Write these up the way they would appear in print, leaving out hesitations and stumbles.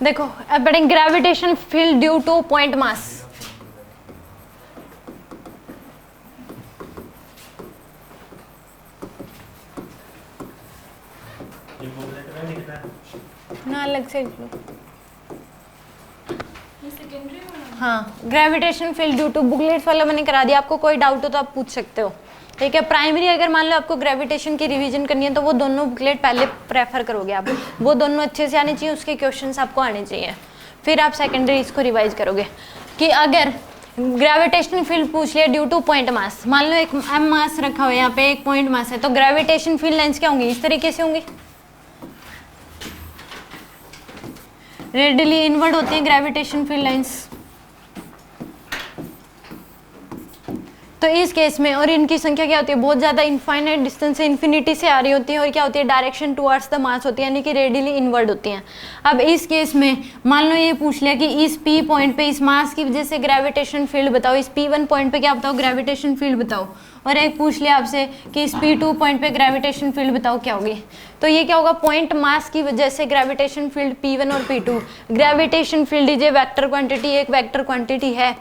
देखो अब पढ़ेंगे gravitation field due to point mass. ना अलग से हाँ, gravitation field due to booklets वाला मैंने करा दिया, आपको कोई डाउट हो तो आप पूछ सकते हो। ठीक है, प्राइमरी अगर मान लो आपको ग्रेविटेशन की रिवीजन करनी है तो वो दोनों बुकलेट पहले प्रेफर करोगे आप, वो दोनों अच्छे से आने चाहिए, उसके क्वेश्चंस आपको आने चाहिए, फिर आप सेकेंडरी इसको रिवाइज करोगे। कि अगर ग्रेविटेशनल फील्ड पूछ लिया ड्यू टू पॉइंट मास, मान लो एक एम मास रखा हुआ है, यहाँ पे एक पॉइंट मास है, तो ग्रेविटेशन फील्ड लाइंस क्या होंगी, इस तरीके से होंगी, रेडियली इनवर्ड होती है ग्रेविटेशन फील्ड लाइंस। तो इस केस में और इनकी संख्या क्या होती है, बहुत ज़्यादा इनफाइनाइट डिस्टेंस से इन्फिनिटी से आ रही होती है, और क्या होती है, डायरेक्शन टुवर्ड्स द मास होती है, यानी कि रेडियली इनवर्ड होती हैं। अब इस केस में मान लो ये पूछ लिया कि इस पी पॉइंट पे इस मास की वजह से ग्रेविटेशन फील्ड बताओ, इस P1 पॉइंट पे क्या बताओ, ग्रेविटेशन फील्ड बताओ, और एक पूछ लिया आपसे कि इस P2 पॉइंट पे ग्रेविटेशन फील्ड बताओ क्या होगी। तो ये क्या होगा, पॉइंट मास की वजह से ग्रेविटेशन फील्ड P1 और P2, gravitation field is a vector quantity, एक वेक्टर क्वांटिटी है।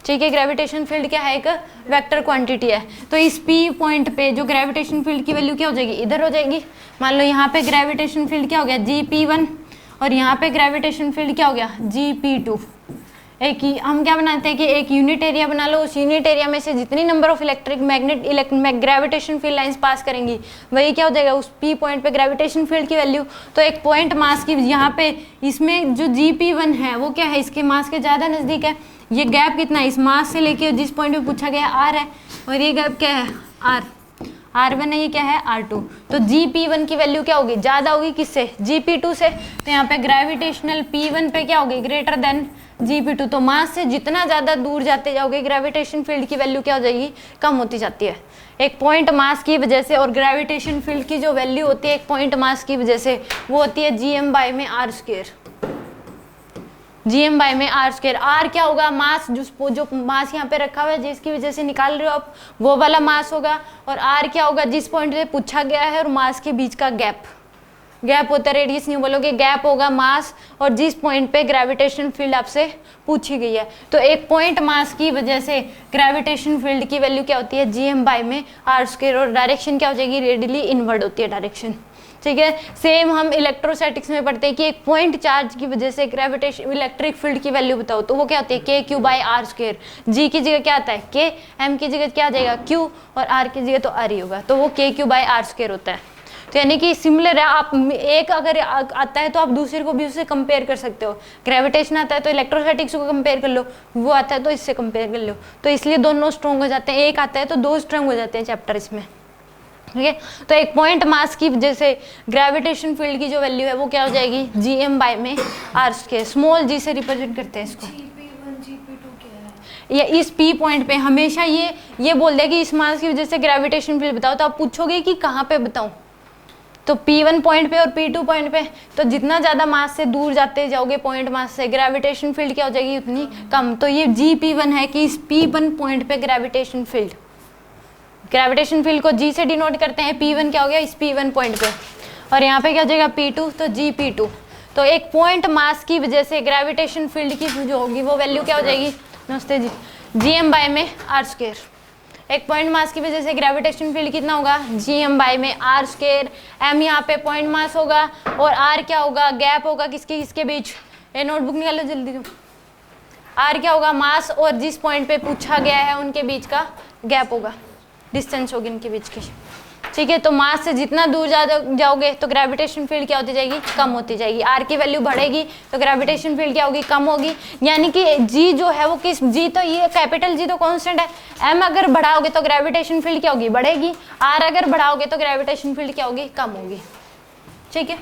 ठीक है, ग्रेविटेशन फील्ड क्या है, एक वेक्टर क्वांटिटी है। तो इस P पॉइंट पे जो ग्रेविटेशन फील्ड की वैल्यू क्या हो जाएगी, इधर हो जाएगी। मान लो यहाँ पे ग्रेविटेशन फील्ड क्या हो गया, GP1, और यहाँ पे ग्रेविटेशन फील्ड क्या हो गया, GP2। एक ही हम क्या बनाते हैं कि एक यूनिट एरिया बना लो, उस यूनिट एरिया में से जितनी number of electric magnet gravitation field lines pass करेंगी, वही क्या हो जाएगा उस P पॉइंट पे ग्रेविटेशन फील्ड की वैल्यू। तो एक पॉइंट मास की यहाँ पे इसमें जो GP1 है वो क्या है, इसके मास के ज़्यादा नज़दीक है। ये गैप कितना है, इस मास से लेके जिस पॉइंट पे पूछा गया R है, और ये गैप क्या है, R1 है, ये क्या है R2। तो GP1 की वैल्यू क्या होगी, ज़्यादा होगी किससे, GP2 से। तो यहाँ पे ग्रेविटेशनल P1 पे क्या होगी, ग्रेटर देन GP2। तो मास से जितना ज़्यादा दूर जाते जाओगे ग्रेविटेशन फील्ड की वैल्यू क्या हो जाएगी, कम होती जाती है। एक पॉइंट मास की वजह से, और ग्रेविटेशन फील्ड की जो वैल्यू होती है एक पॉइंट मास की वजह से, वो होती है Gm/r²। Gm में r²। r क्या होगा, मास, जो मास यहाँ पे रखा हुआ है जिसकी वजह से निकाल रहे हो आप, वो वाला मास होगा। और r क्या होगा, जिस पॉइंट से पूछा गया है और मास के बीच का गैप होता है, रेडियस नहीं बोलोगे, गैप होगा मास और जिस पॉइंट पे ग्रेविटेशन फील्ड आपसे पूछी गई है। तो एक पॉइंट मास की वजह से ग्रेविटेशन फील्ड की वैल्यू क्या होती है, Gm में r², और डायरेक्शन क्या हो जाएगी, रेडियली इनवर्ड होती है डायरेक्शन। ठीक है, सेम हम इलेक्ट्रोस्टैटिक्स में पढ़ते हैं कि एक पॉइंट चार्ज की वजह से ग्रेविटेशन इलेक्ट्रिक फील्ड की वैल्यू बताओ, तो वो क्या होती है, KQ/r²। G की जगह क्या आता है K, M की जगह क्या आ जाएगा Q, और R की जगह तो R ही होगा, तो वो KQ/r² होता है। तो यानी कि सिमिलर है, आप एक अगर आता है तो आप दूसरे को भी उससे कंपेयर कर सकते हो। ग्रेविटेशन आता है तो इलेक्ट्रोस्टैटिक्स को कंपेयर कर लो, वो आता है तो इससे कंपेयर कर लो, तो इसलिए दोनों स्ट्रॉन्ग हो जाते हैं। एक आता है तो दो स्ट्रॉन्ग हो जाते हैं चैप्टर इसमें। ठीक है, तो एक पॉइंट मास की वजह से ग्रेविटेशन फील्ड की जो वैल्यू है वो क्या हो जाएगी, Gm में r², स्मॉल g से रिप्रेजेंट करते हैं इसको। GP1 GP2 क्या है, या इस P पॉइंट पे हमेशा ये बोल दे कि इस मास की वजह से ग्रेविटेशन फील्ड बताओ, तो आप पूछोगे कि कहाँ पे बताऊं, तो P1 पॉइंट पे और P2 पॉइंट पे। तो जितना ज़्यादा मास से दूर जाते जाओगे पॉइंट मास से, ग्रेविटेशन फील्ड क्या हो जाएगी, उतनी कम। तो ये GP1 है कि इस P1 पॉइंट पे ग्रेविटेशन फील्ड को G से डिनोट करते हैं, P1 क्या हो गया इस P1 पॉइंट पे, और यहाँ पे क्या हो जाएगा P2, तो GP2। तो एक पॉइंट मास की वजह से ग्रेविटेशन फील्ड की जो होगी वो वैल्यू क्या हो जाएगी, नमस्ते जी, Gm में r²। एक पॉइंट मास की वजह से ग्रेविटेशन फील्ड कितना होगा, Gm में r²। M यहाँ पे पॉइंट मास होगा, और R क्या होगा, गैप होगा किसके बीच, ये नोटबुक निकालो जल्दी। तो R क्या होगा, मास और जिस पॉइंट पे पूछा गया है उनके बीच का गैप होगा, डिस्टेंस होगी इनके बीच की। ठीक है, तो मास से जितना दूर जाओगे तो ग्रेविटेशन फील्ड क्या होती जाएगी, कम होती जाएगी। R की वैल्यू बढ़ेगी तो ग्रेविटेशन फील्ड क्या होगी, कम होगी। यानी कि G जो है वो किस, G तो ये कैपिटल G तो कांस्टेंट है, M अगर बढ़ाओगे तो ग्रेविटेशन फील्ड क्या होगी, बढ़ेगी। R अगर बढ़ाओगे तो ग्रेविटेशन फील्ड क्या होगी, कम होगी। ठीक है,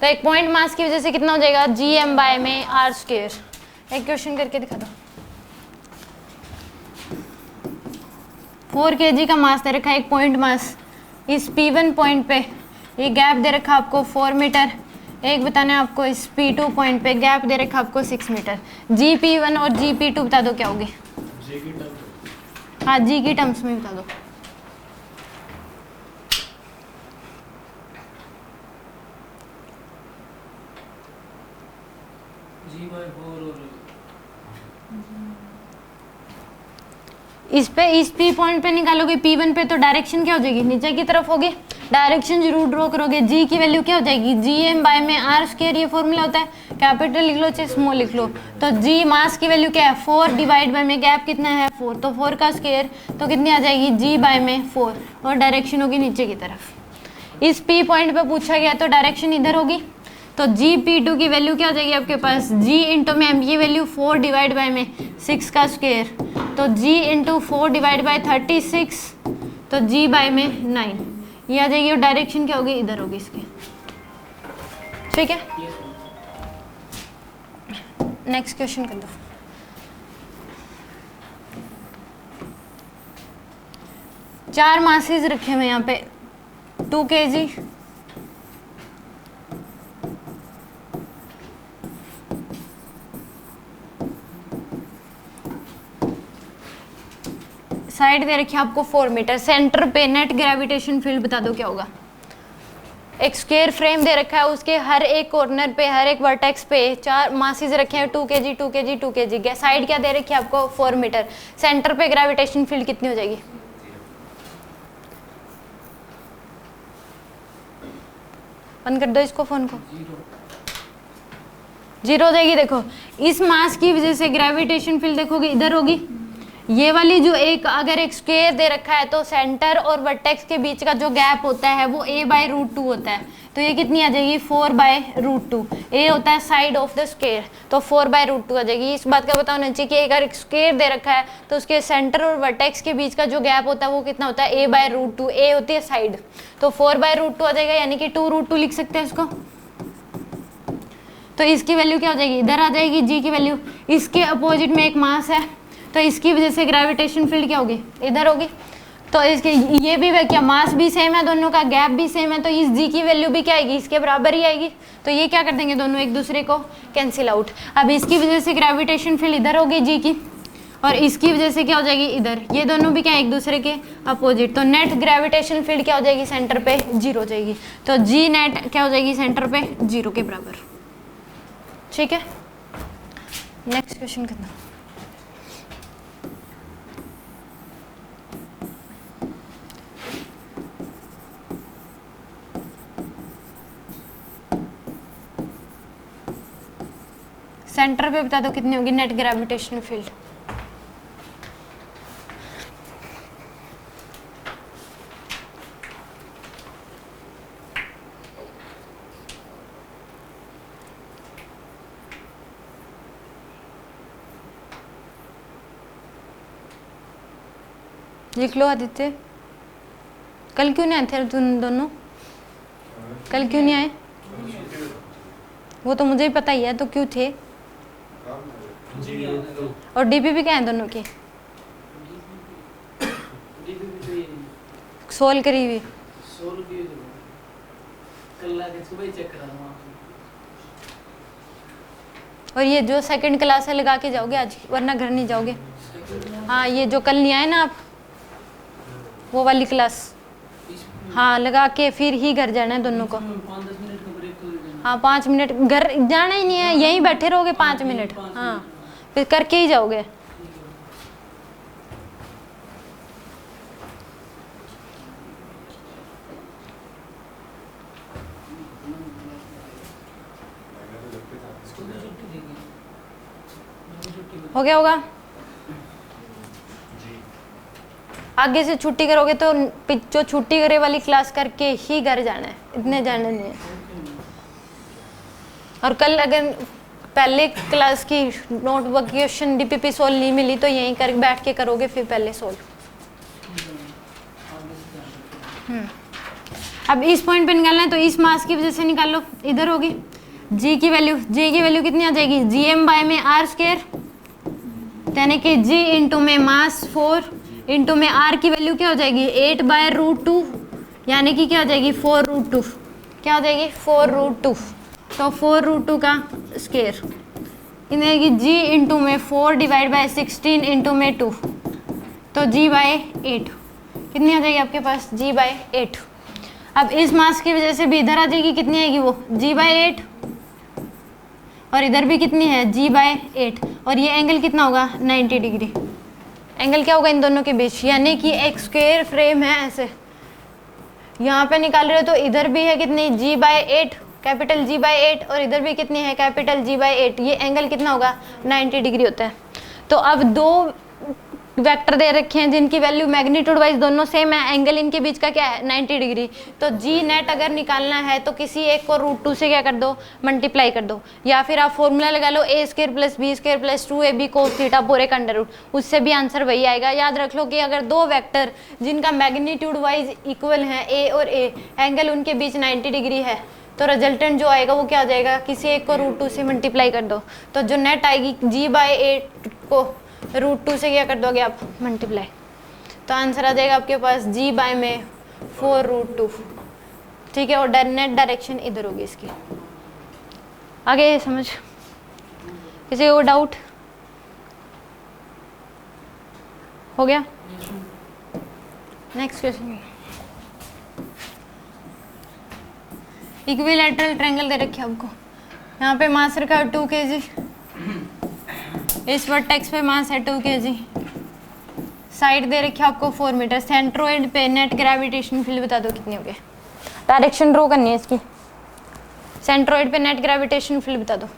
तो एक पॉइंट मास की वजह से कितना हो जाएगा, Gm में r²। एक क्वेश्चन करके दिखा दो। 4 kg का मास दे रखा है, एक पॉइंट मास इस P1 पॉइंट पे, ये गैप दे रखा आपको 4 मीटर। एक बताना है आपको इस P2 पॉइंट पे गैप दे रखा आपको 6 मीटर। GP1 और GP2 बता दो क्या होगी, हाँ G की टर्म्स में बता दो। G/4 और इस पे इस पी पॉइंट पे निकालोगे P1 पे तो डायरेक्शन क्या हो जाएगी, नीचे की तरफ होगी। डायरेक्शन जरूर ड्रॉ करोगे। जी की वैल्यू क्या हो जाएगी, Gm/r², ये फॉर्मूला होता है, कैपिटल लिख लो चाहे स्मॉल लिख लो। तो जी मास की वैल्यू क्या है 4 डिवाइड बाय में गैप कितना है 4, तो 4 का स्क्वायर तो कितनी आ जाएगी G/4 और डायरेक्शन होगी नीचे की तरफ। इस P पॉइंट पे पूछा गया तो डायरेक्शन इधर होगी। तो Gp2 की वैल्यू क्या हो जाएगी आपके पास, G इंटू में m की वैल्यू 4 डिवाइड बाय में 6 का स्क्वायर, तो G इंटू 4 डिवाइड बाय 36, तो G/में 9 ये आ जाएगी। और डायरेक्शन क्या होगी, इधर होगी इसके। ठीक है, नेक्स्ट क्वेश्चन कर दो। चार मासेस रखे हुए यहाँ पे 2 kg, साइड दे रखी है आपको 4 मीटर, सेंटर पे नेट ग्रेविटेशन फील्ड बता दो क्या होगा। एक स्क्वायर फ्रेम दे रखा है, उसके हर एक कॉर्नर पे हर एक वर्टेक्स पे 4 मासेस रखे हैं 2 kg 2 kg 2 kg। साइड क्या दे रखी है आपको 4 मीटर। सेंटर पे ग्रेविटेशन फील्ड कितनी हो जाएगी, बंद कर दो इसको फोन को, 0 हो जाएगी। देखो इस मास की वजह से ग्रेविटेशन फील्ड देखोगे इधर होगी। ये वाली जो एक अगर एक स्क्वायर दे रखा है तो सेंटर और वर्टेक्स के बीच का जो गैप होता है वो a/√2 होता है, तो ये कितनी आ जाएगी 4/√2। ए होता है साइड ऑफ द स्क्वायर, तो 4/√2 आ जाएगी। इस बात का पता होना चाहिए कि अगर एक स्क्वायर दे रखा है तो उसके सेंटर और वर्टेक्स के बीच का जो गैप होता है वो कितना होता है a/√2। ए होती है साइड, तो 4/√2 आ जाएगा, यानी कि 2√2 लिख सकते हैं इसको। तो इसकी वैल्यू क्या हो जाएगी, इधर आ जाएगी जी की वैल्यू। इसके अपोजिट में एक मास है तो इसकी वजह से ग्रेविटेशन फील्ड क्या होगी, इधर होगी। तो इसके ये भी क्या मास भी सेम है दोनों का, गैप भी सेम है, तो इस जी की वैल्यू भी क्या आएगी, इसके बराबर ही आएगी। तो ये क्या कर देंगे, दोनों एक दूसरे को कैंसिल आउट। अब इसकी वजह से ग्रेविटेशन फील्ड इधर होगी जी की, और इसकी वजह से क्या हो जाएगी इधर। ये दोनों भी क्या एक दूसरे के अपोजिट, तो नेट ग्रेविटेशन फील्ड क्या हो जाएगी सेंटर पे 0 हो जाएगी। तो जी नेट क्या हो जाएगी सेंटर पे 0 के बराबर। ठीक है, नेक्स्ट क्वेश्चन करना। सेंटर पे बता दो कितनी होगी नेट ग्रेविटेशनल फील्ड। लिख लो आदित्य। कल क्यों नहीं आए थे तुम दोनों, कल क्यों नहीं आए? वो तो मुझे भी पता ही है, तो क्यों थे? और डीपीपी क्या है दोनों की, सोल्व करी हुई। और ये जो सेकंड क्लास है लगा के जाओगे आज, वरना घर नहीं जाओगे। हाँ, ये जो कल नहीं आए ना आप, वो वाली क्लास, हाँ लगा के फिर ही घर जाना है दोनों को। 5-10 मिनट का ब्रेक तो देना। हाँ 5 मिनट, घर जाना ही नहीं है, यहीं बैठे रहोगे 5 मिनट, हाँ फिर करके ही जाओगे। हो गया होगा। आगे से छुट्टी करोगे तो जो छुट्टी करे वाली क्लास करके ही घर जाना है, इतने जाना नहीं है। और कल अगर पहले क्लास की नोटबुक क्वेश्चन डीपीपी सोल्व नहीं मिली तो यहीं कर बैठ के करोगे फिर पहले सोल्व। अब इस पॉइंट पे निकालना है तो इस मास की वजह से निकाल लो, इधर होगी जी की वैल्यू कितनी आ जाएगी, Gm/ में r², यानी कि g इंटू में मास 4 इंटू में r की वैल्यू क्या हो जाएगी 8/√2, यानी कि क्या हो जाएगी 4√2, क्या हो जाएगी 4√2। तो 4√2 का स्क्वायर कितनी आएगी, g इंटू में 4 डिवाइड बाय 16 इंटू में 2, तो g/8 कितनी आ जाएगी आपके पास g/8। अब इस मास की वजह से भी इधर आ जाएगी, कितनी आएगी वो g/8, और इधर भी कितनी है g/8 और ये एंगल कितना होगा 90 डिग्री। एंगल क्या होगा इन दोनों के बीच, यानी कि एक स्क्वायर फ्रेम है ऐसे, यहाँ पे निकाल रहे हो तो इधर भी है कितनी g/8 कैपिटल g/8 और इधर भी कितनी है कैपिटल g/8, ये एंगल कितना होगा 90 डिग्री होता है। तो अब दो वेक्टर दे रखे हैं जिनकी वैल्यू मैग्नीट्यूड वाइज दोनों सेम है, एंगल इनके बीच का क्या है 90 डिग्री। तो जी नेट अगर निकालना है तो किसी एक को √2 से क्या कर दो मल्टीप्लाई कर दो, या फिर आप फॉर्मूला लगा लो a² + b² + 2ab cos theta पूरे का अंडर रूट, उससे भी आंसर वही आएगा। याद रख लो कि अगर दो वेक्टर जिनका मैग्नीट्यूड वाइज इक्वल है a और a, एंगल उनके बीच 90 डिग्री है, तो रिजल्टेंट जो आएगा वो क्या आ जाएगा, किसी एक को √2 से मल्टीप्लाई कर दो, तो जो नेट आएगी g/8 को √2 से क्या कर दोगे आप मल्टीप्लाई, तो आंसर आ जाएगा आपके पास g/में 4√2। ठीक है, और नेट डायरेक्शन इधर होगी इसकी। आगे समझ किसी को डाउट हो गया? नेक्स्ट क्वेश्चन, इक्विलैटरल ट्रायंगल दे रखे आपको, यहाँ पे मास रखा है 2 kg, इस वर्टेक्स पे मास है 2 kg, साइड दे रखी है आपको 4 मीटर, सेंट्रोइड पे नेट ग्रेविटेशन फील्ड बता दो कितनी हो गई, डायरेक्शन ड्रॉ करनी है इसकी, सेंट्रोइड पे नेट ग्रेविटेशन फील्ड बता दो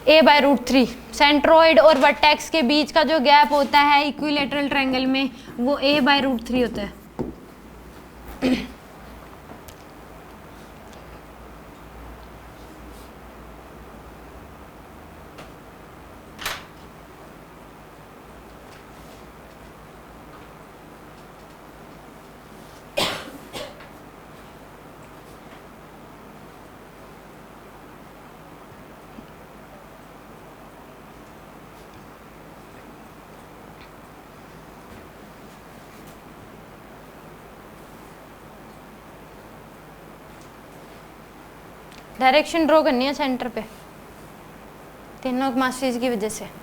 a/√3। सेंट्रोइड और वर्टेक्स के बीच का जो गैप होता है इक्विलैटरल ट्रायंगल में वो a/√3 होता है। डायरेक्शन ड्रॉ करनी है सेंटर पे, तीनों मासेस की वजह से।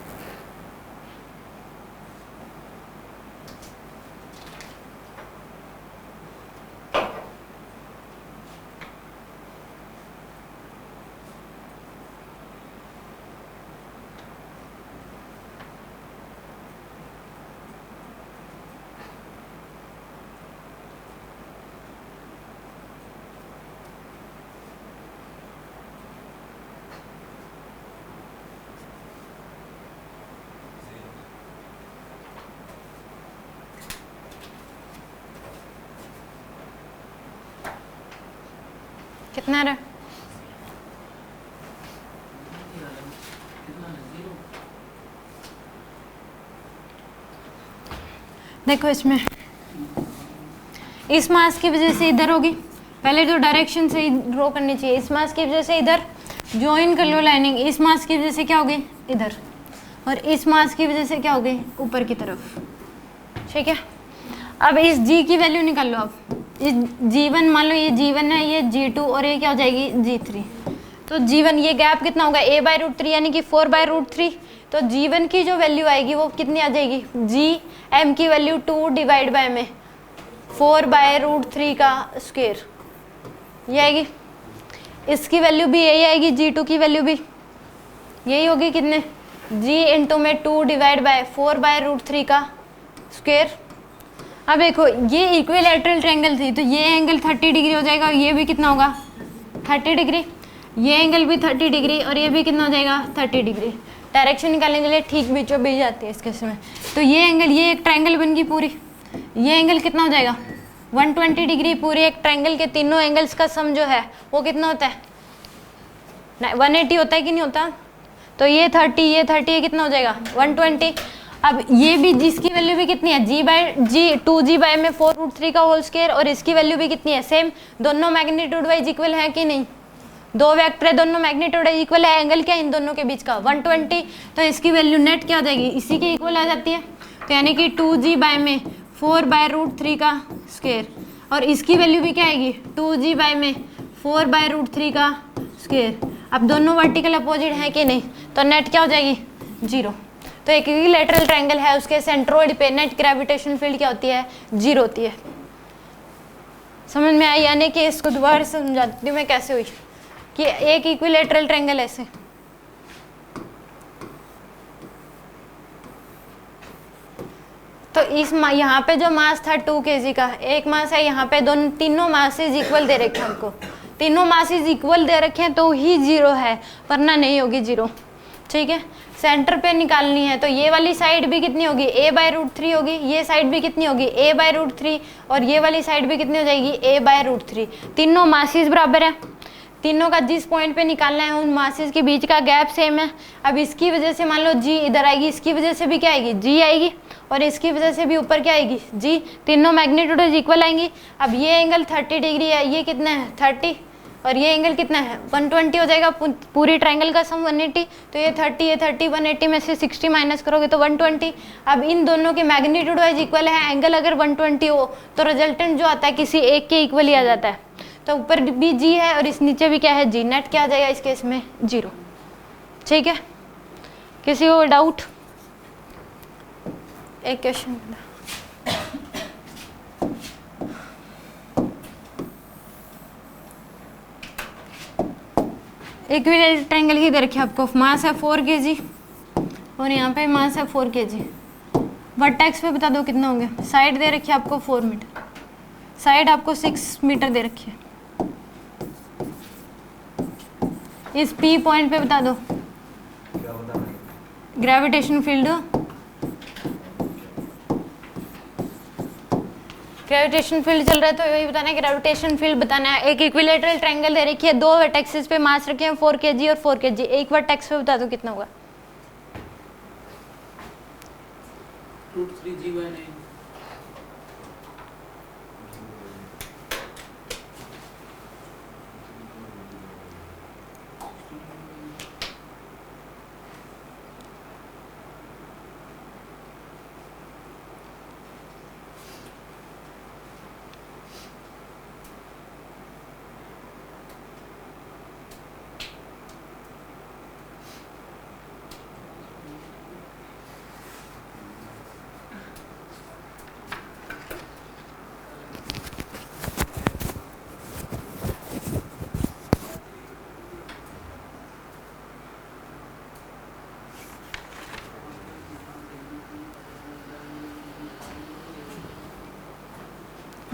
कितना रहा? देखो इसमें इस मास की वजह से इधर होगी, पहले तो डायरेक्शन से ड्रॉ करनी चाहिए, इस मास की वजह से इधर ज्वाइन कर लो लाइनिंग, इस मास की वजह से क्या होगी इधर, और इस मास की वजह से क्या होगी ऊपर की तरफ। ठीक है, अब इस g की वैल्यू निकाल लो आप, इस g1 मान लो ये g1 है, ये g2 और ये क्या हो जाएगी g3। तो g1 ये गैप कितना होगा a/√3 यानी कि 4/√3, तो g1 की जो वैल्यू आएगी वो कितनी आ जाएगी, gm की वैल्यू 2 डिवाइड बाय में 4/√3 का स्क्वायर, ये आएगी। इसकी वैल्यू भी यही आएगी, g2 की वैल्यू भी यही होगी, कितने g इंटू में 2 डिवाइड बाय 4/√3 का स्क्वायर। अब देखो ये इक्विलैटरल ट्रायंगल थी तो ये एंगल 30 डिग्री हो जाएगा और ये भी कितना होगा 30 डिग्री, ये एंगल भी 30 डिग्री और ये भी कितना हो जाएगा 30 डिग्री। डायरेक्शन निकालने के लिए ठीक बीचों बीच जाती है इसके समय। तो ये एंगल, ये एक ट्रायंगल बन गई पूरी, ये एंगल कितना हो जाएगा 120 डिग्री। पूरे एक ट्रायंगल के तीनों एंगल्स का सम जो है वो कितना होता है 180 होता है कि नहीं होता। तो ये 30 ये 30 ये कितना हो जाएगा 120। अब ये भी जिसकी वैल्यू भी कितनी है g 2g बाय में 4√3 का होल स्क्वायर और इसकी वैल्यू भी कितनी है सेम, दोनों मैग्नीट्यूड वाइज इक्वल है कि नहीं, दो वेक्टर है दोनों मैग्नीट्यूड इक्वल है, एंगल क्या है इन दोनों के बीच का 120। तो इसकी वैल्यू नेट क्या हो जाएगी इसी के इक्वल आ जाती है, तो यानी कि 2g बाय में 4/√3 का स्क्वायर और इसकी वैल्यू भी क्या आएगी 2g बाय में 4/√3 का स्क्वायर। अब दोनों वर्टिकल अपोजिट है कि नहीं, तो नेट क्या हो जाएगी 0। तो एक इक्विलैटरल ट्रायंगल है उसके सेंट्रोइड पे नेट ग्रेविटेशन फील्ड क्या होती है 0 होती है। समझ में आई, यानी कि इसको दोबारा समझाती हूँ मैं कैसे हुई। कि एक इक्विलेटरल ट्रायंगल ऐसे, तो इस यहाँ पे जो मास था 2 kg का, एक मास है यहाँ पे, दोनों तीनों मासेज इक्वल दे रखे हैं हमको, तीनों मासेज इक्वल दे रखे हैं तो ही जीरो है, वरना नहीं होगी जीरो। ठीक है, सेंटर पे निकालनी है तो ये वाली साइड भी कितनी होगी, a/√3 होगी, ये साइड भी कितनी होगी, a/√3, और ये वाली साइड भी कितनी हो जाएगी, a/√3। तीनों मासेज बराबर है, तीनों का जिस पॉइंट पे निकालना है उन मासेज के बीच का गैप सेम है। अब इसकी वजह से मान लो g इधर आएगी, इसकी वजह से भी क्या आएगी, g आएगी, और इसकी वजह से भी ऊपर क्या आएगी, g, तीनों मैग्नीट्यूड इक्वल आएंगी। अब ये एंगल 30 डिग्री है, ये कितना है 30, और ये एंगल कितना है 120 हो जाएगा, पूरी ट्रायंगल का सम 180, तो ये 30 ये 30, 180 में से 60 माइनस करोगे तो 120। अब इन दोनों के मैग्नीट्यूड वाइज इक्वल है, एंगल अगर 120 हो तो रिजल्टेंट जो आता है किसी एक के इक्वल ही आ जाता है, तो ऊपर भी g है और इस नीचे भी क्या है g, नेट क्या आ जाएगा इस केस में 0। ठीक है, किसी को डाउट? एक क्वेश्चन इक्विलेटरल ट्रायंगल की दे रखी है आपको, मास है 4 kg और यहाँ पे मास है 4 kg। वर्टेक्स पे बता दो कितना होंगे, साइड दे रखी है आपको 4 मीटर, साइड आपको 6 मीटर दे रखी है। इस P पॉइंट पे बता दो ग्रेविटेशन फील्ड, ग्रेविटेशन फील्ड चल रहा है तो यही बताना है, ग्रेविटेशन फील्ड बताना है। एक इक्विलेटरल ट्रायंगल दे रखी है, 2 वर्टेक्सेस पे मास रखे हैं 4 kg और 4 kg, एक वर्टेक्स पे बता दो कितना होगा। √3g/9।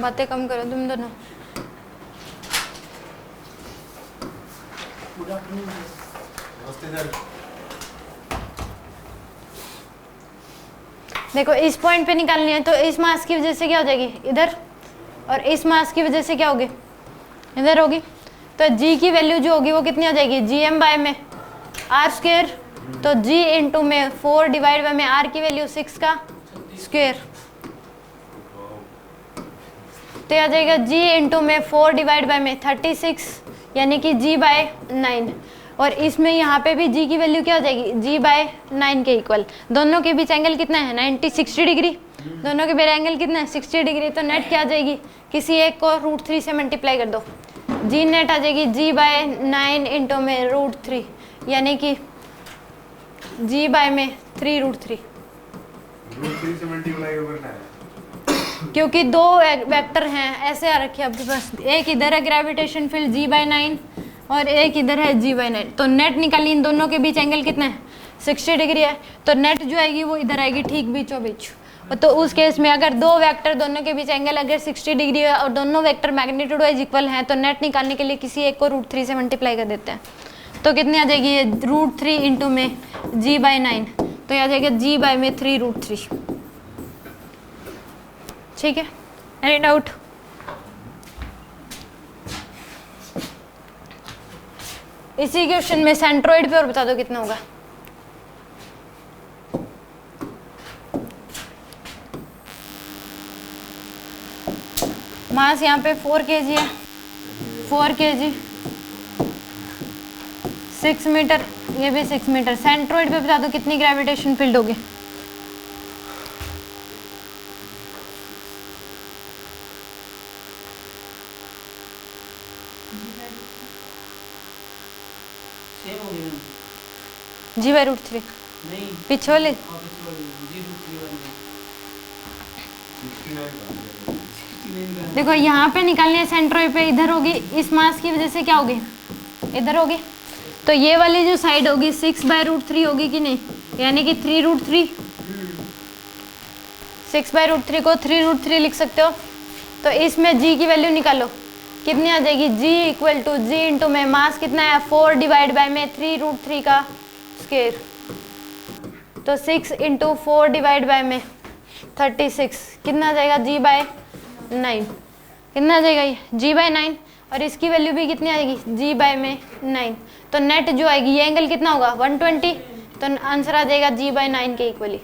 बातें कम करो तुम दोनों। Good afternoon. देखो इस पॉइंट पे निकालनी है तो इस मास की वजह से क्या हो जाएगी इधर, और इस मास की वजह से क्या होगी इधर होगी, तो g की वैल्यू जो होगी वो कितनी हो जाएगी, gm/में r², तो g इंटू में 4 डिवाइड बाय में r की वैल्यू 6 का स्क्वायर, तो आ जाएगा g इंटू में 4 डिवाइड बाय में 36, यानी कि g/9, और इसमें यहाँ पे भी g की वैल्यू क्या हो जाएगी, g/9 के इक्वल। दोनों के बीच एंगल कितना है 60 डिग्री, दोनों के बीच एंगल कितना है 60 डिग्री, तो नेट क्या आ जाएगी, किसी एक को √3 से मल्टीप्लाई कर दो, g नेट आ जाएगी g/9 इंटू में √3, यानी कि g/में 3√3, √3 से मल्टीप्लाई करना है क्योंकि दो वेक्टर हैं ऐसे आ रखे आपके पास, एक इधर है ग्रेविटेशन फील्ड g/9 और एक इधर है g/9, तो नेट निकाली, इन दोनों के बीच एंगल कितना है 60 डिग्री है, तो नेट जो आएगी वो इधर आएगी ठीक बीचों बीच। तो उस केस में अगर दो वेक्टर दोनों के बीच एंगल अगर 60 डिग्री है और दोनों वेक्टर मैग्नीट्यूड वाइज इक्वल हैं, तो नेट निकालने के लिए किसी एक को √3 से मल्टीप्लाई कर देते हैं, तो कितनी आ जाएगी ये √3 इंटू में g/9, तो आ जाएगा g/में 3√3। ठीक है, एनी डाउट? इसी क्वेश्चन में सेंट्रोइड पे और बता दो कितना होगा। मास यहाँ पे 4 kg है, 4 kg 6 मीटर, ये भी 6 मीटर। सेंट्रोइड पे बता दो कितनी ग्रेविटेशन फील्ड होगी। g/√3 नहीं, पीछे वाले, देखो यहाँ पे निकालनी है सेंट्रोइड पे, इधर होगी, इस मास की वजह से क्या होगी इधर होगी, तो ये वाली जो साइड होगी 6/√3 होगी कि नहीं, यानी कि 3√3, 6/√3 को 3√3 लिख सकते हो। तो इसमें g की वैल्यू निकालो, कितनी आ जाएगी, g = g इंटू में मास कितना है 4 डिवाइड बाय में 3√3 का स्क्वायर, तो 6 × 4 डिवाइड बाय में 36, कितना आ जाएगा g/9, कितना आ जाएगा ये g/9, और इसकी वैल्यू भी कितनी आएगी g/9। तो नेट जो आएगी ये एंगल कितना होगा 120, तो आंसर आ जाएगा g/9 के इक्वली।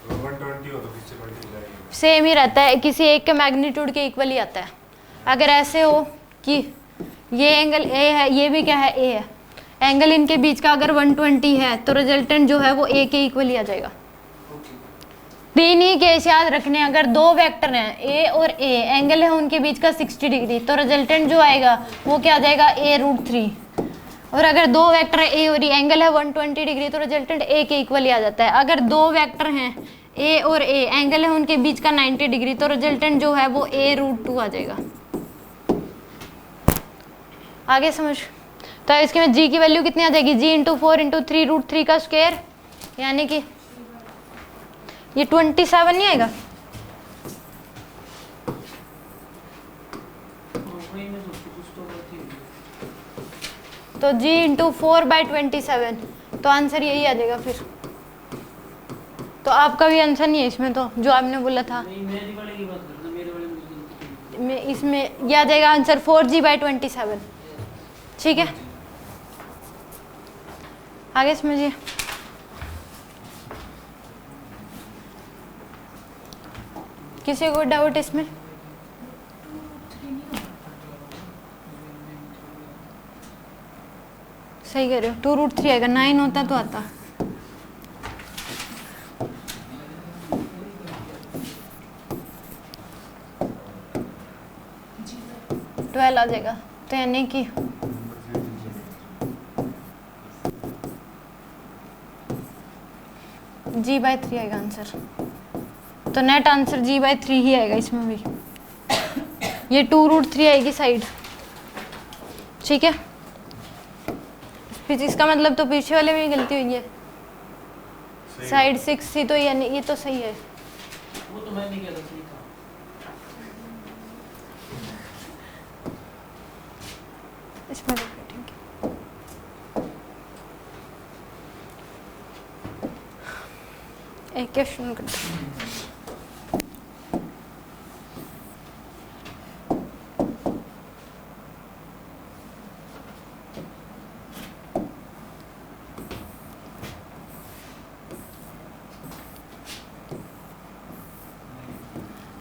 120 हो तो किससे मल्टीप्लाई करें? सेम ही रहता है, किसी एक के मैग्नीट्यूड के इक्वल ही आता है। अगर ऐसे हो कि ये एंगल ए है, ये भी क्या है ए है, एंगल इनके बीच का अगर 120 है तो रिजल्टेंट जो है वो ए के इक्वल ही आ जाएगा। तीन ही केस याद रखने, अगर दो वेक्टर हैं ए और ए, एंगल है उनके बीच का 60 डिग्री, तो रिजल्टेंट जो आएगा वो क्या आ जाएगा a√3। और अगर दो वेक्टर है ए और ई, एंगल है 120 डिग्री, तो रिजल्टेंट ए के इक्वल ही आ जाता है। अगर दो वेक्टर हैं ए और ए, एंगल है उनके बीच का 90 डिग्री, तो रिजल्टेंट जो है वो a√2 आ जाएगा। आगे समझ, तो इसके में g की वैल्यू कितनी आ जाएगी, g × 4 × 3√3 का स्क्वायर, यानी कि ये 27 नहीं आएगा, वही मैं सोचती कुछ तो गलती होगी। तो g × 4/27, तो आंसर यही आ जाएगा फिर। तो आपका भी आंसर नहीं है इसमें, तो जो आपने बोला था नहीं मेरी वाले की बात करना, मेरे वाले में गलती में, इसमें ये आ जाएगा आंसर 4g/27। ठीक है, आगे समझिए। किसी को डाउट इसमें? सही कह रहे हो, 2√3 आएगा, 9 होता तो आता। ट्वेल्व आ जाएगा, तो यानी कि g/3 आएगा आंसर। तो नेट आंसर g/3 ही आएगा इसमें भी। ये 2√3 आएगी साइड, ठीक है। फिर इसका मतलब तो पीछे वाले में गलती हुई है, साइड 6 थी, तो यानी ये तो सही है। वो तो मैं नहीं कह रहा, सही था। इसमें रिपीटिंग एक क्वेश्चन करते हैं।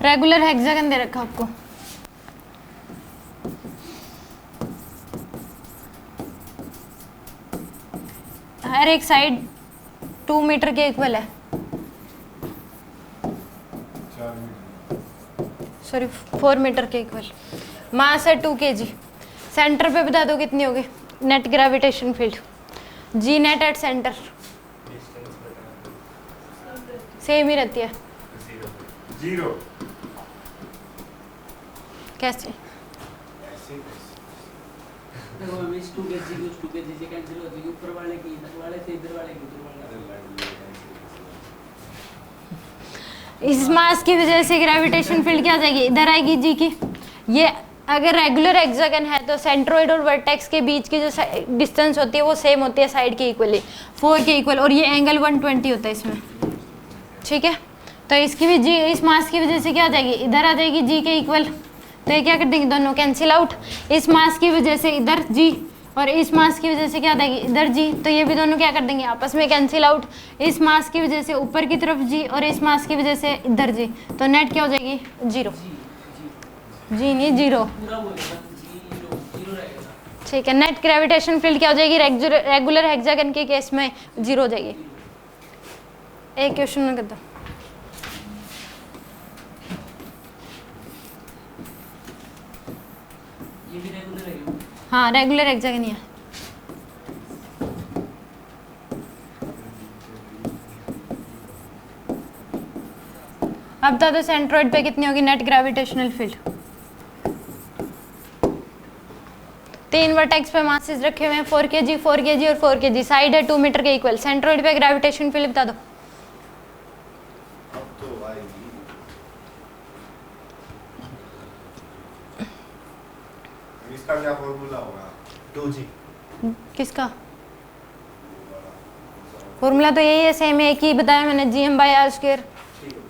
रेगुलर हेक्सागन दे रखा आपको, हर एक साइड 2 मीटर के इक्वल है, 4 मीटर के इक्वल, मास है 2 kg। सेंटर पे बता दो कितनी होगी net gravitation field, G net at center same ही रहती है। 0 कैसे? देखो हम इस 2 kg को 2 kg से कैंसिल हो जाएगी, ऊपर वाले की इधर वाले से इधर वाले की उधर वाले। इस मास की वजह से ग्रेविटेशन फील्ड क्या आ जाएगी, इधर आएगी जी की। ये अगर रेगुलर हेक्सागन है तो सेंट्रोइड और वर्टेक्स के बीच की जो डिस्टेंस होती है वो सेम होती है साइड के इक्वली, 4 के इक्वल, और ये एंगल 120 होता है इसमें, ठीक है। तो इसकी भी जी, इस मास की वजह से क्या आ जाएगी, इधर आ जाएगी जी के इक्वल। तो ये क्या कर देंगे, दोनों कैंसिल आउट। इस मास की वजह से इधर जी, और इस मास की वजह से क्या आ जाएगी, इधर जी, तो ये भी दोनों क्या कर देंगे, आपस में कैंसिल आउट। इस मास की वजह से ऊपर की तरफ जी, और इस मास की वजह से इधर जी, तो नेट क्या हो जाएगी, 0। जी नहीं, 0, पूरा बोलेगा 0 रहेगा। ठीक है। नेट ग्रेविटेशन फील्ड क्या हो जाएगी, रेगुलर हेक्सागन के केस में 0 हो जाएगी। एक क्वेश्चन में कर दो। ये भी रेगुलर है। हाँ, रेगुलर हेक्सागन ही है। अब बता दो सेंट्रोइड पे कितनी होगी नेट ग्रेविटेशनल फील्ड। तीन वर्टेक्स पे मासेस रखे हुए हैं 4 kg 4 kg और 4 kg, साइड है 2 मीटर के इक्वल, सेंट्रोइड पे ग्रेविटेशन फील्ड बता दो। अब तो आएगी। इसका क्या फॉर्मूला होगा? 2G। किसका फॉर्मूला? तो यही है, सेम है, एक ही बताया मैंने, gm/r²। ठीक है।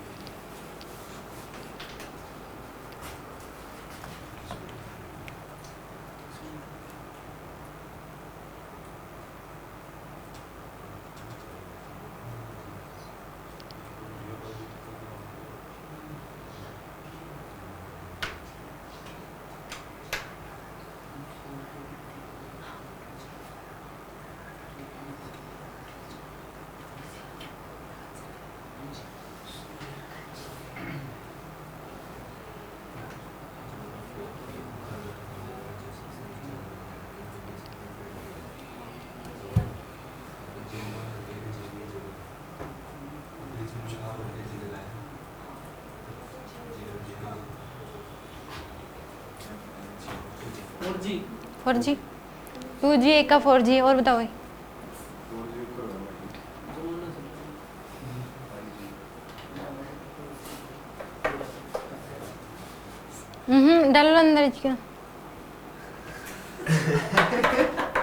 और जी 4G 2G एक का 4G, और बताओ भाई। डालो अंदर इसका।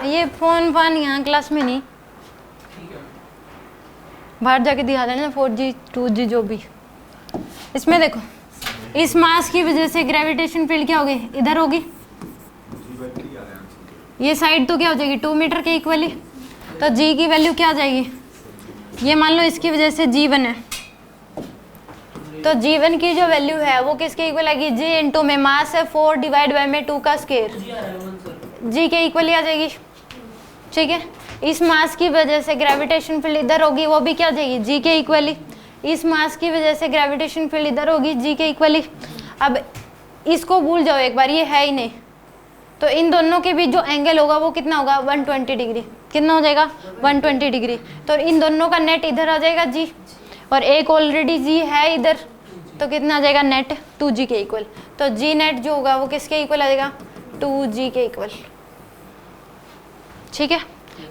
ये फोन पान यहाँ क्लास में नहीं, ठीक है। बाहर जाके दिखा देना 4G 2G जो भी। इसमें देखो, इस मास की वजह से ग्रेविटेशन फील्ड क्या होगी, इधर होगी, ये साइड तो क्या हो जाएगी 2 मीटर के इक्वली, तो G की वैल्यू क्या आ जाएगी, ये मान लो इसकी वजह से G1 है, तो G1 की जो वैल्यू है वो किसके इक्वल आएगी, G इंटू में मास है 4 डिवाइड बाय में 2 का स्क्वायर, जी आ रहा है 1 सर। G के इक्वली आ जाएगी। ठीक है, इस मास की वजह से ग्रेविटेशन फील्ड इधर होगी, वो भी क्या आ जाएगी G के इक्वली। इस मास की वजह से ग्रेविटेशन फील्ड इधर होगी G के इक्वली। अब इसको भूल जाओ एक बार, ये है ही नहीं, तो इन दोनों के बीच जो एंगल होगा वो कितना होगा 120 डिग्री। कितना हो जाएगा 120 डिग्री। तो इन दोनों का नेट इधर आ जाएगा G, और एक ऑलरेडी G है इधर, तो कितना आ जाएगा नेट 2G के इक्वल। तो G नेट जो होगा वो किसके इक्वल आ जाएगा 2G के इक्वल। ठीक है,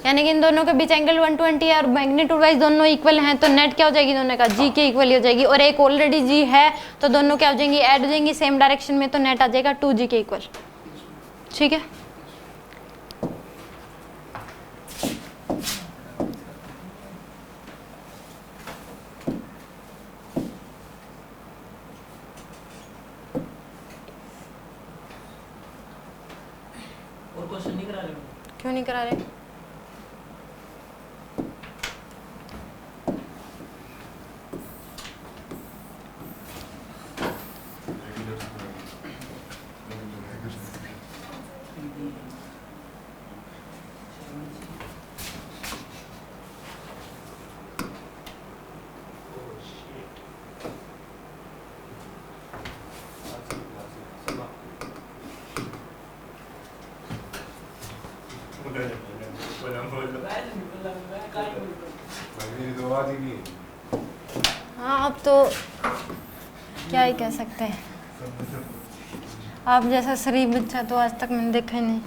यानी कि इन दोनों के बीच एंगल 120 है और मैग्नीट्यूड वाइज दोनों इक्वल हैं, तो नेट क्या हो जाएगी दोनों का G के इक्वल ही हो जाएगी। और एक ऑलरेडी G है तो दोनों क्या हो जाएंगी, ऐड हो जाएंगी सेम डायरेक्शन में, तो नेट आ जाएगा 2G के इक्वल। ठीक है, और क्वेश्चन नहीं करा रहे हो? क्यों नहीं करा रहे? हाँ, अब तो क्या ही कह सकते हैं, आप जैसा शरीफ बच्चा तो आज तक मैंने देखा ही नहीं।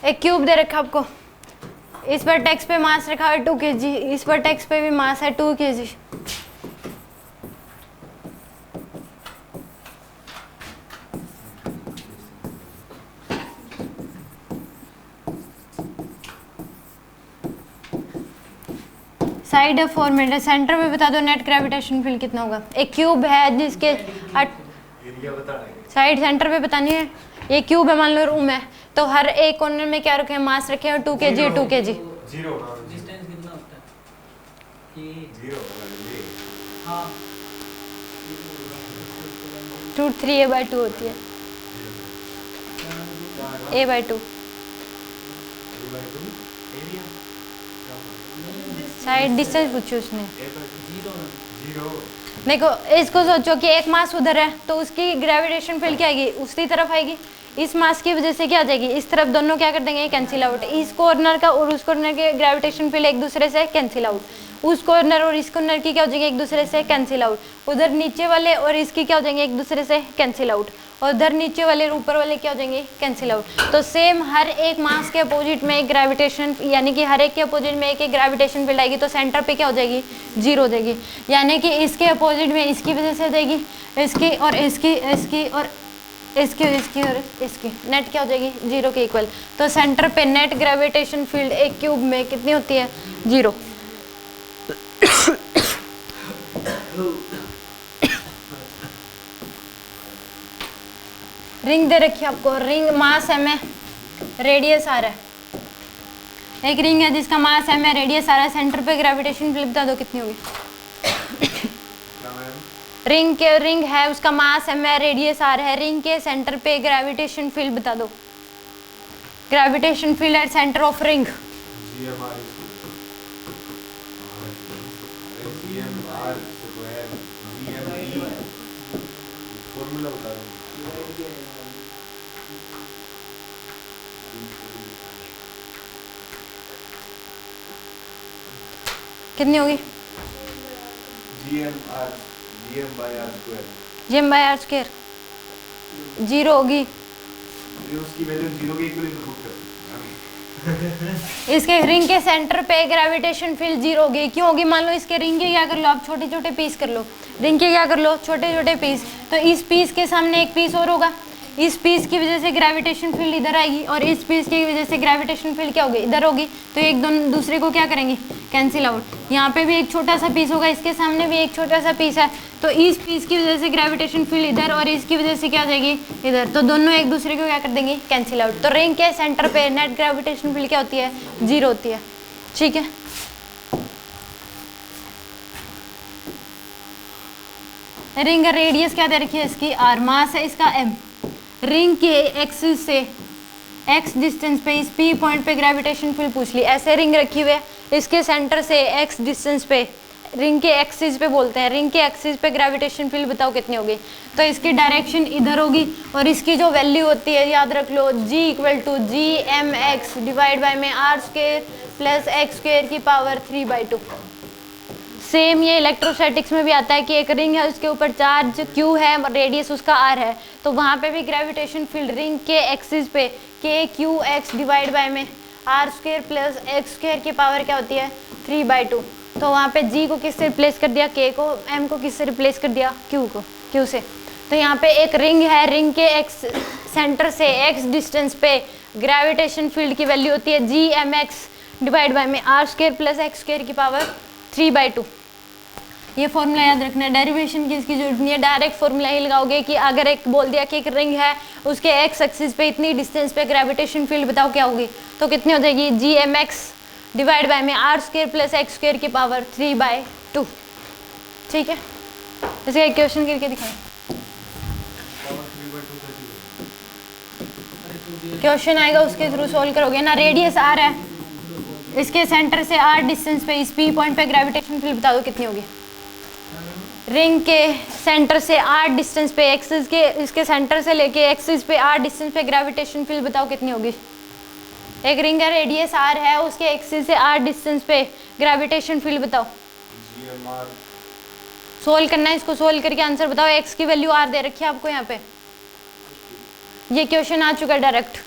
एक क्यूब दे रखा आपको, इस पर टेक्स पे मास रखा है 2 kg, इस पर टेक्स पे भी मास है 2 kg। साइड है 4 मीटर, सेंटर में बता दो नेट ग्रेविटेशन फील्ड कितना होगा। एक क्यूब है जिसके एरिया बता रहे हैं। साइड सेंटर पे बतानी है, ये क्यूब है मान लो, रूम है, तो हर एक कॉर्नर में क्या रखे हैं, मास रखे हैं 2 kg 2 kg। जीरो डिस्टेंस कितना होता है ये? जीरो हाँ 2 3a/2 होती है, a/2 एरिया साइड डिस्टेंस पूछी उसने। जीरो देखो इसको सोचो कि एक मास उधर है तो उसकी ग्रेविटेशन फील्ड क्या आएगी, उसकी तरफ आएगी, इस मास की वजह से क्या हो जाएगी, इस तरफ दोनों क्या कर देंगे, कैंसिल आउट। इस कॉर्नर का और उस कॉर्नर के ग्रेविटेशन फील्ड एक दूसरे से कैंसिल आउट, उस कॉर्नर और इस कॉर्नर की क्या हो जाएंगे, एक दूसरे से कैंसिल आउट। उधर नीचे वाले और इसकी क्या हो जाएंगे, एक दूसरे से कैंसिल आउट। और उधर नीचे वाले और ऊपर वाले क्या हो जाएंगे, कैंसिल आउट। तो सेम हर एक मास के अपोजिट में एक ग्रेविटेशन, यानी कि हर एक के अपोजिट में एक ग्रेविटेशन फील्ड आएगी, तो सेंटर पे क्या हो जाएगी, जीरो हो जाएगी। यानी कि इसके अपोजिट में इसकी वजह से हो जाएगी, इसकी और इसकी, इसकी और इसकी और इसकी और इसकी, नेट क्या हो जाएगी, जीरो के इक्वल। तो सेंटर पे नेट ग्रेविटेशन फील्ड एक क्यूब में कितनी होती है, जीरो। रिंग दे रखी है आपको, रिंग मास एम है, रेडियस आर है। एक रिंग है जिसका मास एम है, रेडियस आर है, सेंटर पे ग्रेविटेशन फील्ड बता दो कितनी होगी। रिंग है, उसका मास एम है, रेडियस आर है, रिंग के सेंटर पे ग्रेविटेशन फील्ड बता दो। Gravitation field at centre of ring, formula बता दो। कितनी होगी, GM by R square। GM by R square, zero होगी। ये उसकी वैल्यू 0 के इक्वल पुट कर। इसके रिंग के सेंटर पे ग्रेविटेशन फील्ड जीरो होगी। क्यों होगी, मान लो इसके रिंग के क्या कर लो आप, छोटे छोटे पीस कर लो, रिंग के क्या कर लो, छोटे छोटे पीस। तो इस पीस के सामने एक पीस और होगा, इस पीस की वजह से ग्रेविटेशन फील्ड इधर आएगी और इस पीस की वजह से ग्रेविटेशन फील्ड क्या होगी, इधर होगी। तो एक दोनों दूसरे को क्या करेंगे, कैंसिल आउट। यहाँ पे भी एक छोटा सा पीस होगा, इसके सामने भी एक छोटा सा पीस है, तो इस पीस की वजह से ग्रेविटेशन फील्ड इधर और इसकी वजह से क्या हो जाएगी, इधर। तो दोनों एक दूसरे को क्या कर देंगे, कैंसिल आउट। तो रिंग के सेंटर पे नेट ग्रेविटेशन फील्ड क्या होती है, जीरो होती है। ठीक है, रिंग का रेडियस क्या दे रखी है इसकी, आर, मास है इसका एम। रिंग के एक्सिस से एक्स डिस्टेंस पे इस पी पॉइंट पे ग्रेविटेशन फील्ड पूछ ली। ऐसे रिंग रखी हुई है, इसके सेंटर से एक्स डिस्टेंस पे, रिंग के एक्सिस पे बोलते हैं, रिंग के एक्सिस पे ग्रेविटेशन फील्ड बताओ कितनी होगी। तो इसकी डायरेक्शन इधर होगी और इसकी जो वैल्यू होती है याद रख लो, G equal to G M X divide by में R square plus X square की पावर 3/2। सेम ये इलेक्ट्रोस्टैटिक्स में भी आता है कि एक रिंग है, उसके ऊपर चार्ज Q है, रेडियस उसका R है, तो वहाँ पे भी ग्रेविटेशन फील्ड रिंग के एक्सिस पे KQX डिवाइड बाय में R square plus X square की पावर क्या होती है, 3/2। तो वहाँ पे G को किससे रिप्लेस कर दिया, K को, M को किससे रिप्लेस कर दिया, Q को, Q से। तो यहाँ पे एक रिंग है, रिंग के एक्स सेंटर से एक्स डिस्टेंस पे ग्रेविटेशन फील्ड की वैल्यू होती है GMX डिवाइड बाय में R square plus X square की पावर 3/2। ये फॉर्मूला याद रखना है, डेरिवेशन की इसकी जरूरत नहीं है, डायरेक्ट फॉर्मूला ही लगाओगे कि अगर एक बोल दिया कि एक रिंग है, उसके एक्स एक्सिस पे इतनी डिस्टेंस पे ग्रेविटेशन फील्ड बताओ क्या होगी, तो कितनी हो जाएगी, GMX डिवाइड बाय में R square plus X square की पावर 3/2। ठीक है, इसका एक क्वेश्चन करके दिखाएं। क्वेश्चन आएगा उसके थ्रू सॉल्व करोगे ना। रेडियस आर है, इसके सेंटर से आर डिस्टेंस पे इस पी पॉइंट पे ग्रेविटेशन फील्ड बता दो कितनी होगी। रिंग के सेंटर से आर डिस्टेंस पे एक्सिस के, इसके सेंटर से लेके एक्सिस पे आर डिस्टेंस पे ग्रेविटेशन फील्ड बताओ कितनी होगी। एक रिंग है, रेडियस आर है, उसके एक्सिस से आर डिस्टेंस पे ग्रेविटेशन फील्ड बताओ। सोल्व करना है, इसको सोल्व करके आंसर बताओ। एक्स की वैल्यू आर दे रखी है आपको यहाँ पे, ये क्वेश्चन आ चुका है direct.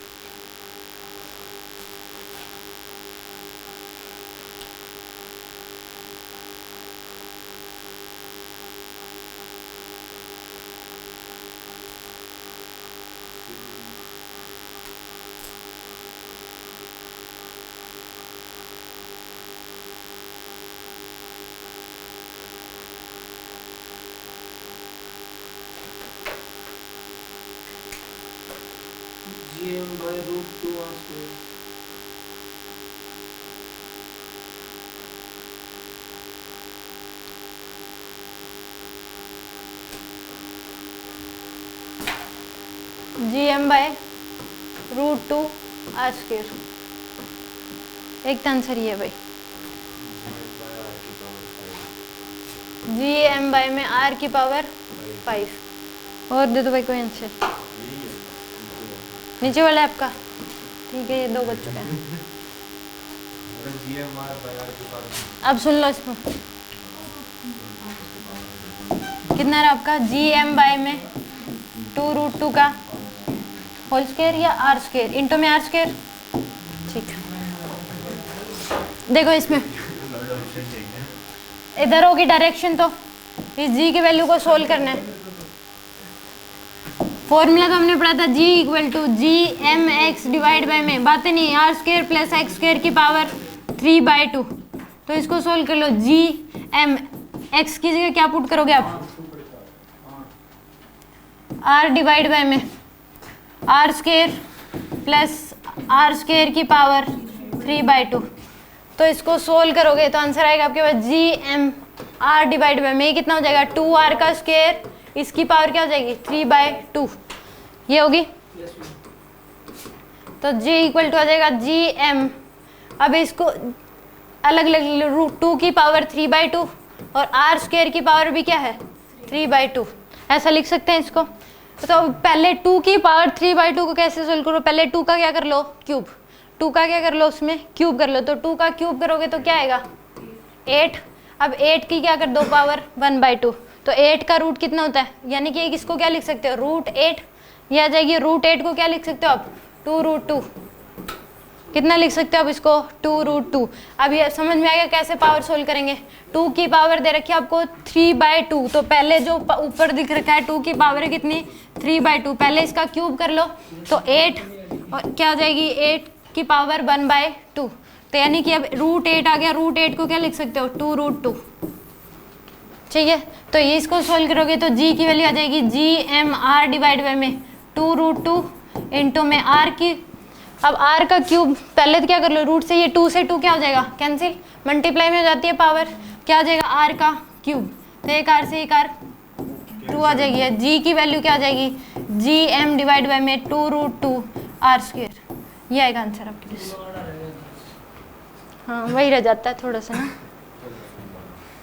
GM by √2 R square। GM by √2 R square, एक तो आंसर ये है भाई। GM by में R की पावर 5 और दे दो भाई कोई आंसर। नीचे वाला है आपका, ठीक है, ये 2 बच चुके हैं। GM R by R की पावर अब सुन लो इसको, कितना रहा आपका जी एम बाय में 2√2 का होल स्क्वायर या आर स्क्वायर इंटू में आर स्क्वायर। ठीक है, देखो इसमें इधर होगी डायरेक्शन, तो इस जी की वैल्यू को सोल्व करना है। फॉर्मूला तो हमने पढ़ा था G equal to G M X divide by में, बातें नहीं, R square plus X square की पावर 3/2। तो इसको सोल्व कर लो, जी एम एक्स की जगह क्या पुट करोगे आप, आर डिवाइड बाय में R square plus R square की पावर 3/2। तो इसको सोल्व करोगे तो आंसर आएगा आपके पास G M R divide by में कितना हो जाएगा 2r का स्क्वायर, इसकी पावर क्या हो जाएगी 3/2, ये होगी। तो g इक्वल टू आ जाएगा जी एम, अब इसको अलग अलग रूट 2 की पावर 3/2 और r स्क्वायर की पावर भी क्या है 3/2, ऐसा लिख सकते हैं इसको। तो पहले 2 की पावर 3/2 को कैसे सोल्व करो, पहले 2 का क्या कर लो क्यूब, 2 का क्या कर लो उसमें क्यूब कर लो, तो 2 का क्यूब करोगे तो क्या आएगा 8। अब 8 की क्या कर दो पावर 1/2, तो 8 का रूट कितना होता है, यानी कि इसको क्या लिख सकते हो √8, ये आ जाएगी √8 को क्या लिख सकते हो आप 2√2, कितना लिख सकते हो आप इसको 2√2। अब ये समझ में आ गया कैसे पावर सोल्व करेंगे। 2 की पावर दे रखी है आपको 3/2, तो पहले जो ऊपर दिख रखा है 2 की पावर है कितनी 3/2, पहले इसका क्यूब कर लो तो 8 और क्या आ जाएगी 8 की पावर 1/2, तो यानी कि अब √8 आ गया, √8 को क्या लिख सकते हो 2√2, ठीक है। तो ये इसको सोल्व करोगे तो g की वैल्यू आ जाएगी G M R divide by में 2√2 इंटू में r की, अब r का क्यूब पहले तो क्या कर लो रूट से, ये 2 से 2 क्या हो जाएगा कैंसिल, मल्टीप्लाई में हो जाती है पावर, क्या आ जाएगा r का क्यूब, तो एक r से एक r 2 आ जाएगी, g की वैल्यू क्या आ जाएगी जी एम डिवाइड बाय में 2√2 r स्क्वायर, ये आएगा आंसर आपके पास। हाँ वही रह जाता है थोड़ा सा ना।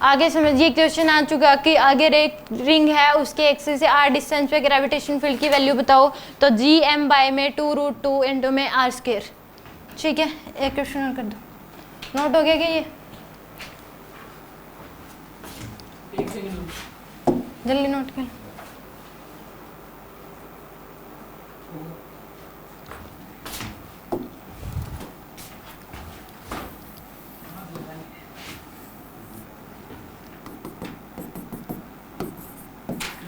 आगे समझिए क्वेश्चन आ चुका कि अगर एक रिंग है उसके एक्सिस से r डिस्टेंस पे ग्रेविटेशन फील्ड की वैल्यू बताओ, तो जी एम बाय में 2√2 इंटू में r स्क्वायर, ठीक है। एक क्वेश्चन और कर दो, नोट हो गया क्या ये, एक सेकंड जल्दी नोट कर।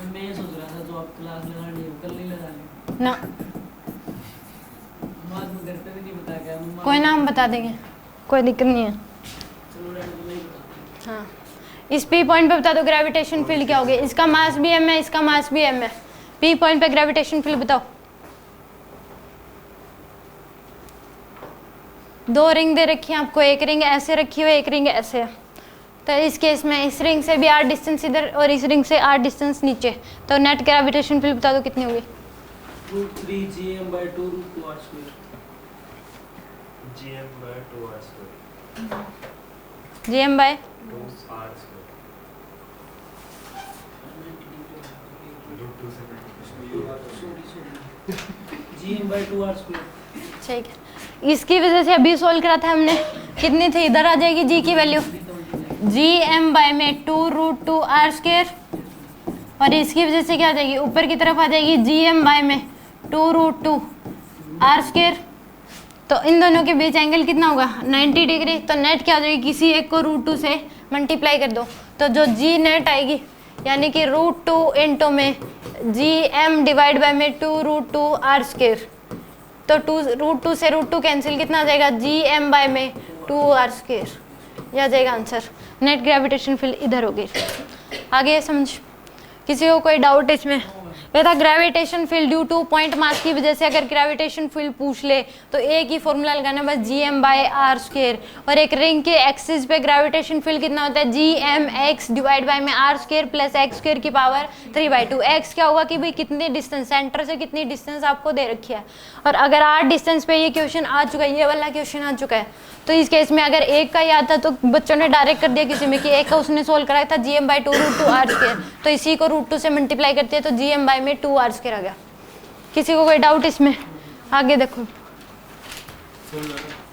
मैं ये सोच रहा था जो आप क्लास लगानी है कल नहीं लगानी, ना बाद में घर पे भी नहीं बता के मम्मा कोई नाम बता देंगे, कोई दिक्कत नहीं है। चलो रहने दो, नहीं बता। हाँ इस पी पॉइंट पे बता दो ग्रेविटेशन फील्ड क्या होगी, इसका मास भी m है, इसका मास भी m है, पी पॉइंट पे ग्रेविटेशन फील्ड बताओ। 2 रिंग दे रखी है आपको, एक रिंग ऐसे रखी हुई, एक रिंग ऐसे है, तो इस केस में इस रिंग से भी r डिस्टेंस इधर और इस रिंग से r डिस्टेंस नीचे, तो नेट ग्रेविटेशन फील्ड बता दो कितनी होगी। √3 gm/2 √2r square, GM/2r square. G M by 2r square. √2 से gm/2r स्क्वायर, ठीक है। इसकी वजह से अभी सोल्व करा था हमने, कितनी थी इधर आ जाएगी जी की वैल्यू जी एम बाय में 2√2 r स्क्वायर, और इसकी वजह से क्या आ जाएगी ऊपर की तरफ आ जाएगी जी एम बाय में 2√2 r स्क्वायर, तो इन दोनों के बीच एंगल कितना होगा 90 डिग्री, तो नेट क्या हो जाएगी किसी एक को √2 से मल्टीप्लाई कर दो, तो जो जी नेट आएगी यानी कि √2 इंटू में जी एम डिवाइड बाय में 2√2 r स्क्वायर, तो √2 से √2 कैंसिल, कितना आ जाएगा जी एम बाय में 2r स्क्वायर, यह आ जाएगा आंसर। नेट ग्रेविटेशन फील्ड इधर होगी। आगे समझ, किसी को कोई डाउट इसमें, बेटा gravitation field due to point मास की वजह से अगर ग्रेविटेशन फील्ड पूछ ले तो एक ही फॉर्मूला लगाना बस G M by R square, और एक रिंग के एक्सिस पे ग्रेविटेशन फील्ड कितना होता है G M X divide by में R square plus X square की पावर 3/2। एक्स क्या होगा कि भाई कितनी डिस्टेंस सेंटर से कितनी डिस्टेंस आपको दे रखी है, और अगर आर डिस्टेंस पे ये क्वेश्चन आ चुका है, ये वाला क्वेश्चन आ चुका है, तो इस केस में अगर एक का याद था तो बच्चों ने डायरेक्ट कर दिया किसी में कि एक का उसने सोल्व कराया था gm/2 √2 r स्क्वायर, तो इसी को √2 से मल्टीप्लाई करते हैं तो gm बाय में 2 r स्क्वायर आ गया। किसी को कोई डाउट इसमें? आगे देखो। सुन लो ना।